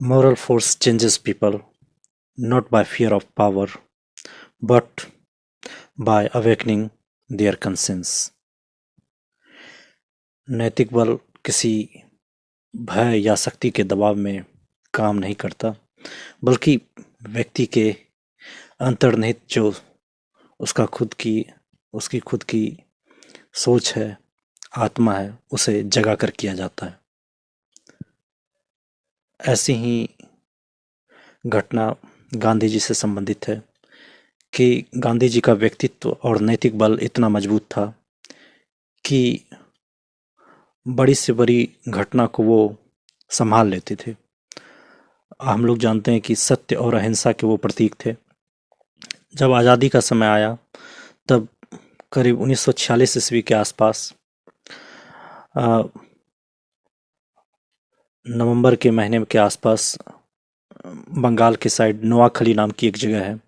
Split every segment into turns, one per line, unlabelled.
Moral force changes people not by fear of power but by awakening their conscience. नैतिक बल किसी भय या शक्ति के दबाव में काम नहीं करता, बल्कि व्यक्ति के अंतर्निहित जो उसका उसकी खुद की सोच है, आत्मा है, उसे जगा कर किया जाता है। ऐसी ही घटना गांधी जी से संबंधित है कि गांधी जी का व्यक्तित्व और नैतिक बल इतना मजबूत था कि बड़ी से बड़ी घटना को वो संभाल लेते थे। हम लोग जानते हैं कि सत्य और अहिंसा के वो प्रतीक थे। जब आज़ादी का समय आया तब करीब 1946 ईस्वी के आसपास नवंबर के महीने के आसपास बंगाल के साइड नोआखली नाम की एक जगह है,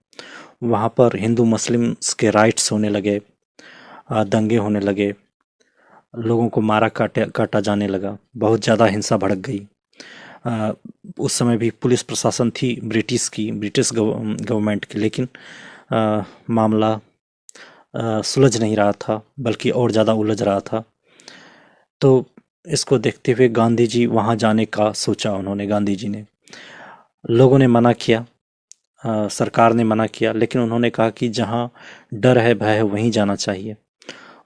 वहाँ पर हिंदू मुस्लिम्स के राइट्स होने लगे, दंगे होने लगे, लोगों को मारा काटा जाने लगा, बहुत ज़्यादा हिंसा भड़क गई। उस समय भी पुलिस प्रशासन थी ब्रिटिश गवर्नमेंट की, लेकिन मामला सुलझ नहीं रहा था, बल्कि और ज़्यादा उलझ रहा था। तो इसको देखते हुए गांधी जी वहाँ जाने का सोचा। गांधी जी ने, लोगों ने मना किया, सरकार ने मना किया, लेकिन उन्होंने कहा कि जहाँ डर है, भय है, वहीं जाना चाहिए।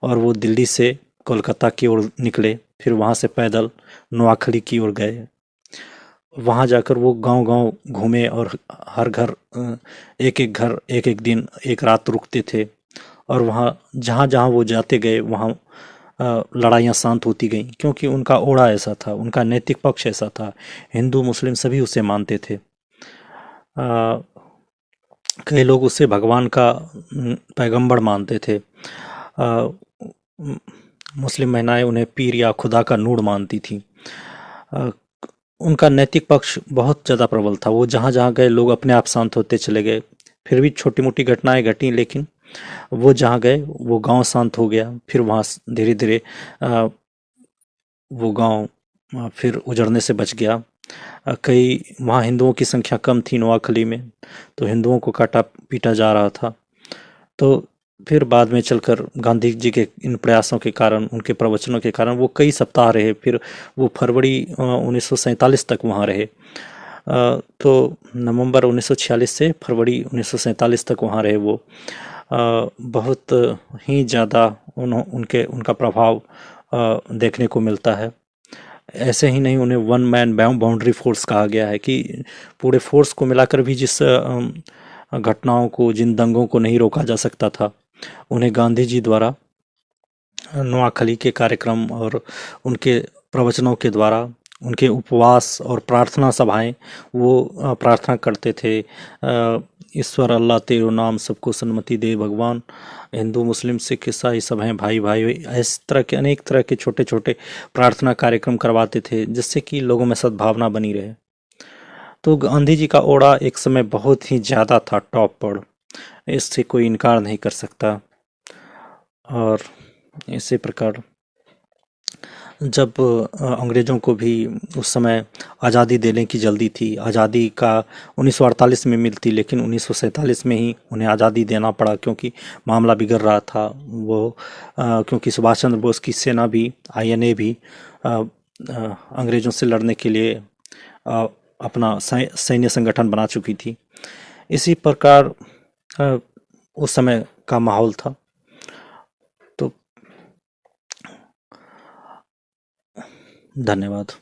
और वो दिल्ली से कोलकाता की ओर निकले, फिर वहाँ से पैदल नोआखली की ओर गए। वहाँ जाकर वो गांव-गांव घूमे और हर घर, एक-एक घर, एक-एक दिन, एक रात रुकते थे। और वहाँ जहाँ-जहाँ वो जाते गए, वहाँ लड़ाइयाँ शांत होती गईं, क्योंकि उनका ओड़ा ऐसा था, उनका नैतिक पक्ष ऐसा था। हिंदू मुस्लिम सभी उसे मानते थे। कई लोग उसे भगवान का पैगंबर मानते थे। मुस्लिम महिलाएं उन्हें पीर या खुदा का नूर मानती थीं। उनका नैतिक पक्ष बहुत ज़्यादा प्रबल था। वो जहाँ जहाँ गए, लोग अपने आप शांत होते चले गए। फिर भी छोटी मोटी घटनाएं घटी, लेकिन वो जहाँ गए वो गांव शांत हो गया। फिर वहाँ धीरे धीरे वो गांव फिर उजड़ने से बच गया। कई वहाँ हिंदुओं की संख्या कम थी नोआखली में, तो हिंदुओं को काटा पीटा जा रहा था। तो फिर बाद में चलकर गांधी जी के इन प्रयासों के कारण, उनके प्रवचनों के कारण वो कई सप्ताह रहे। फिर वो फरवरी 1947 तक वहाँ रहे। तो नवंबर 1946 से फरवरी 1947 तक वहाँ रहे वो। बहुत ही ज़्यादा उनका प्रभाव देखने को मिलता है। ऐसे ही नहीं, उन्हें वन मैन बाउंड्री फोर्स कहा गया है कि पूरे फोर्स को मिलाकर भी जिस घटनाओं को, जिन दंगों को नहीं रोका जा सकता था, उन्हें गांधी जी द्वारा नोआखली के कार्यक्रम और उनके प्रवचनों के द्वारा, उनके उपवास और प्रार्थना सभाएं, वो प्रार्थना करते थे, ईश्वर अल्लाह तेरो नाम सबको सन्मति दे भगवान, हिंदू मुस्लिम सिख ईसाई सब हैं भाई भाई। इस तरह के अनेक तरह के छोटे छोटे प्रार्थना कार्यक्रम करवाते थे, जिससे कि लोगों में सद्भावना बनी रहे। तो गांधी जी का ओड़ा एक समय बहुत ही ज़्यादा था, टॉप पर, इससे कोई इनकार नहीं कर सकता। और इसी प्रकार जब अंग्रेज़ों को भी उस समय आज़ादी देने की जल्दी थी, आज़ादी का 1948 में मिलती, लेकिन 1947 में ही उन्हें आज़ादी देना पड़ा, क्योंकि मामला बिगड़ रहा था। क्योंकि सुभाष चंद्र बोस की सेना भी, आईएनए भी अंग्रेज़ों से लड़ने के लिए अपना सैन्य संगठन बना चुकी थी। इसी प्रकार उस समय का माहौल था। तो धन्यवाद।